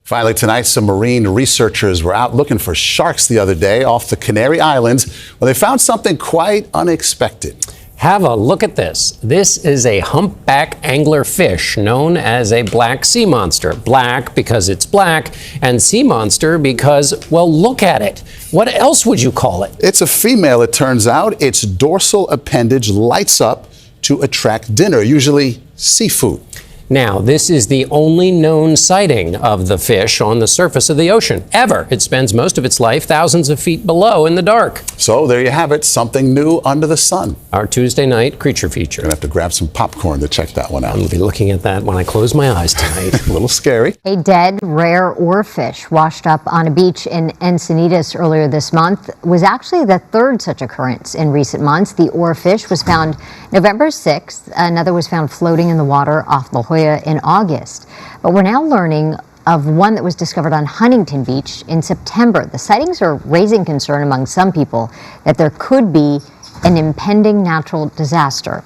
Finally tonight, some marine researchers were out looking for sharks the other day off the Canary Islands where they found something quite unexpected. Have a look at this. This is a humpback angler fish known as a black sea monster. Black because it's black, and sea monster because, well, look at it. What else would you call it? It's a female, it turns out. Its dorsal appendage lights up to attract dinner, usually seafood. Now, this is the only known sighting of the fish on the surface of the ocean ever. It spends most of its life thousands of feet below in the dark. So there you have it, something new under the sun. Our Tuesday night creature feature. Gonna have to grab some popcorn to check that one out. I'm gonna be looking at that when I close my eyes tonight. A little scary. A dead, rare oarfish washed up on a beach in Encinitas earlier this month was actually the third such occurrence in recent months. The oarfish was found November 6th. Another was found floating in the water off La Jolla in August. But we're now learning of one that was discovered on Huntington Beach in September. The sightings are raising concern among some people that there could be an impending natural disaster.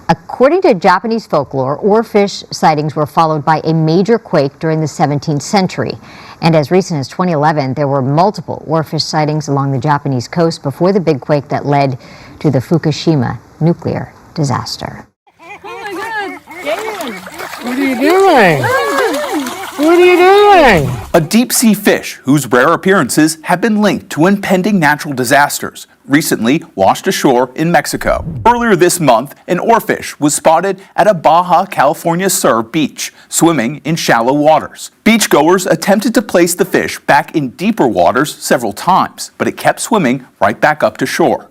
According to Japanese folklore, oarfish sightings were followed by a major quake during the 17th century. And as recent as 2011, there were multiple oarfish sightings along the Japanese coast before the big quake that led to the Fukushima nuclear disaster. What are you doing? What are you doing? A deep-sea fish whose rare appearances have been linked to impending natural disasters recently washed ashore in Mexico. Earlier this month, an oarfish was spotted at a Baja California Sur beach, swimming in shallow waters. Beachgoers attempted to place the fish back in deeper waters several times, but it kept swimming right back up to shore.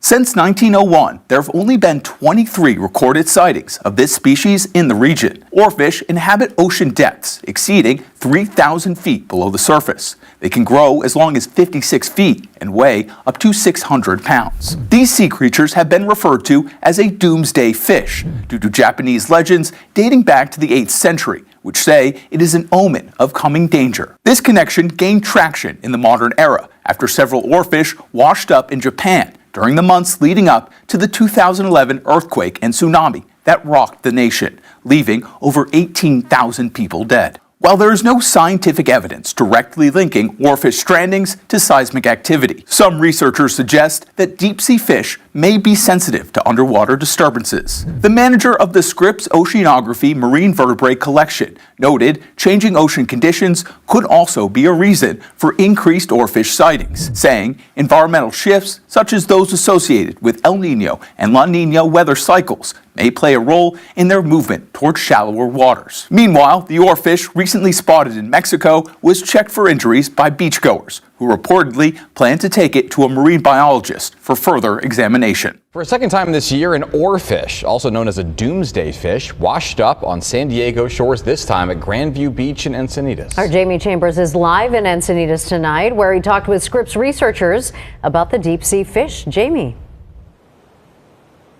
Since 1901, there have only been 23 recorded sightings of this species in the region. Oarfish inhabit ocean depths exceeding 3,000 feet below the surface. They can grow as long as 56 feet and weigh up to 600 pounds. These sea creatures have been referred to as a doomsday fish due to Japanese legends dating back to the 8th century, which say it is an omen of coming danger. This connection gained traction in the modern era after several oarfish washed up in Japan during the months leading up to the 2011 earthquake and tsunami that rocked the nation, leaving over 18,000 people dead. While there is no scientific evidence directly linking oarfish strandings to seismic activity, some researchers suggest that deep-sea fish may be sensitive to underwater disturbances. The manager of the Scripps Oceanography Marine Vertebrate Collection noted changing ocean conditions could also be a reason for increased oarfish sightings, saying environmental shifts, such as those associated with El Niño and La Niña weather cycles, may play a role in their movement toward shallower waters. Meanwhile, the oarfish recently spotted in Mexico was checked for injuries by beachgoers, who reportedly plan to take it to a marine biologist for further examination. For a second time this year, an oarfish, also known as a doomsday fish, washed up on San Diego shores, this time at Grandview Beach in Encinitas. Our Jamie Chambers is live in Encinitas tonight, where he talked with Scripps researchers about the deep sea fish. Jamie.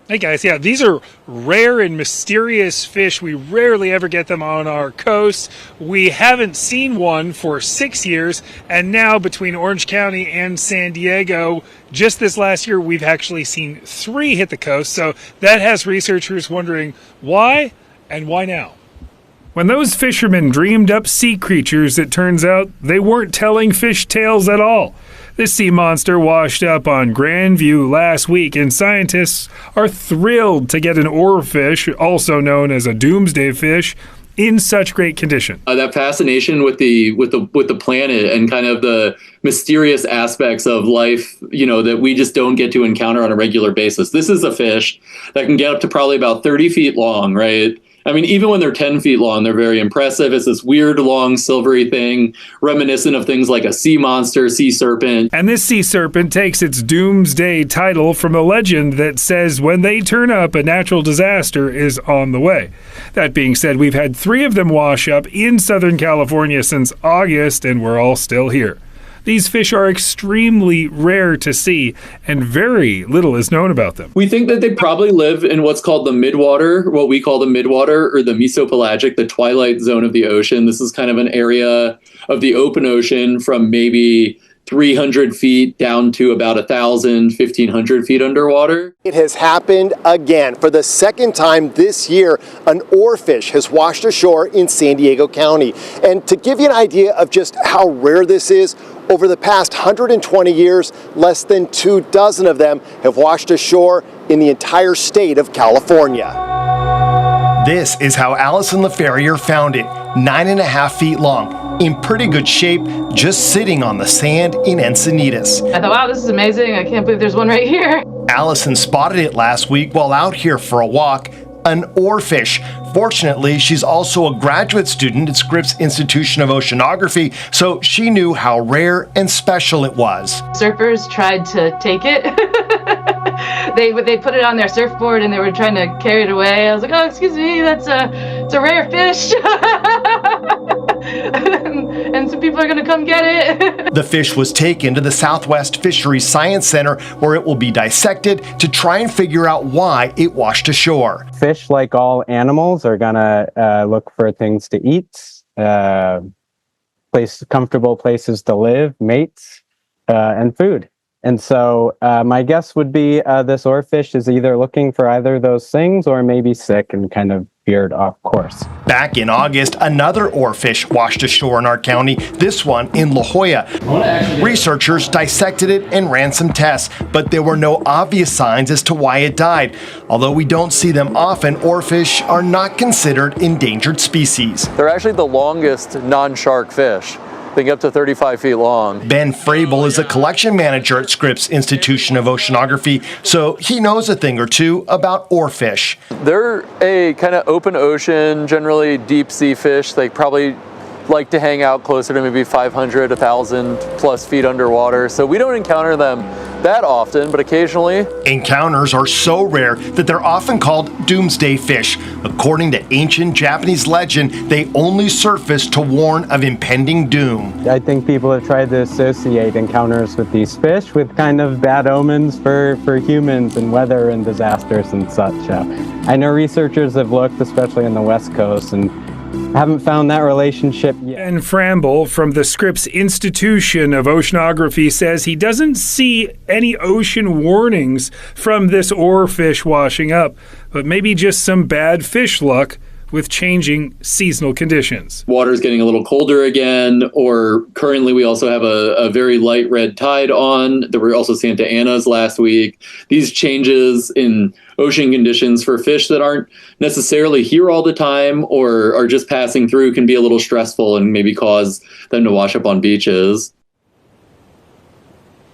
Hey guys, yeah, these are rare and mysterious fish. We rarely ever get them on our coast. We haven't seen one for 6 years, and now between Orange County and San Diego, just this last year, we've actually seen 3 hit the coast. So that has researchers wondering why and why now. When those fishermen dreamed up sea creatures, it turns out they weren't telling fish tales at all. This sea monster washed up on Grandview last week, and scientists are thrilled to get an oarfish, also known as a doomsday fish, in such great condition. That fascination with the planet and kind of the mysterious aspects of life, that we just don't get to encounter on a regular basis. This is a fish that can get up to probably about 30 feet long, right? I mean, even when they're 10 feet long, they're very impressive. It's this weird, long, silvery thing, reminiscent of things like a sea monster, sea serpent. And this sea serpent takes its doomsday title from a legend that says when they turn up, a natural disaster is on the way. That being said, we've had 3 of them wash up in Southern California since August, and we're all still here. These fish are extremely rare to see, and very little is known about them. We think that they probably live in what's called the midwater, what we call the midwater, or the mesopelagic, the twilight zone of the ocean. This is kind of an area of the open ocean from maybe 300 feet down to about 1,000, 1,500 feet underwater. It has happened again. For the second time this year, an oarfish has washed ashore in San Diego County. And to give you an idea of just how rare this is, over the past 120 years, less than 24 of them have washed ashore in the entire state of California. This is how Allison LaFerrier found it, 9.5 feet long, in pretty good shape, just sitting on the sand in Encinitas. I thought, wow, this is amazing. I can't believe there's one right here. Allison spotted it last week while out here for a walk, an oarfish. Fortunately, she's also a graduate student at Scripps Institution of Oceanography, so she knew how rare and special it was. Surfers tried to take it. They put it on their surfboard and they were trying to carry it away. I was like, oh, excuse me, it's a rare fish. And some people are going to come get it. The fish was taken to the Southwest Fisheries Science Center, where it will be dissected to try and figure out why it washed ashore. Fish, like all animals, are going to look for things to eat, comfortable places to live, mates, and food. And so my guess would be this oarfish is either looking for either of those things or maybe sick and kind of veered off course. Back in August, another oarfish washed ashore in our county, this one in La Jolla. Researchers dissected it and ran some tests, but there were no obvious signs as to why it died. Although we don't see them often, oarfish are not considered endangered species. They're actually the longest non-shark fish, being up to 35 feet long. Ben Frabel is a collection manager at Scripps Institution of Oceanography, so he knows a thing or two about oarfish. They're a kind of open ocean, generally deep sea fish. They probably like to hang out closer to maybe 500, 1,000 plus feet underwater. So we don't encounter them that often, but occasionally. Encounters are so rare that they're often called doomsday fish. According to ancient Japanese legend, they only surface to warn of impending doom. I think people have tried to associate encounters with these fish with kind of bad omens for humans and weather and disasters and such. I know researchers have looked, especially on the West Coast, and haven't found that relationship yet. Ben Frabel from the Scripps Institution of Oceanography says he doesn't see any ocean warnings from this oarfish washing up, but maybe just some bad fish luck with changing seasonal conditions. Water's getting a little colder again, or currently we also have a very light red tide on. There were also Santa Anas last week. These changes in ocean conditions for fish that aren't necessarily here all the time or are just passing through can be a little stressful and maybe cause them to wash up on beaches.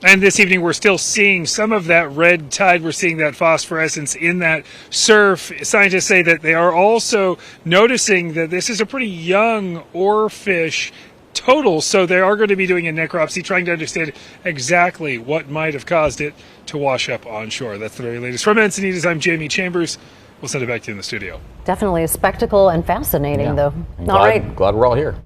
And this evening, we're still seeing some of that red tide. We're seeing that phosphorescence in that surf. Scientists say that they are also noticing that this is a pretty young oarfish total, so they are going to be doing a necropsy, trying to understand exactly what might have caused it to wash up on shore. That's the very latest. From Encinitas, I'm Jamie Chambers. We'll send it back to you in the studio. Definitely a spectacle and fascinating, though. All right. Glad we're all here.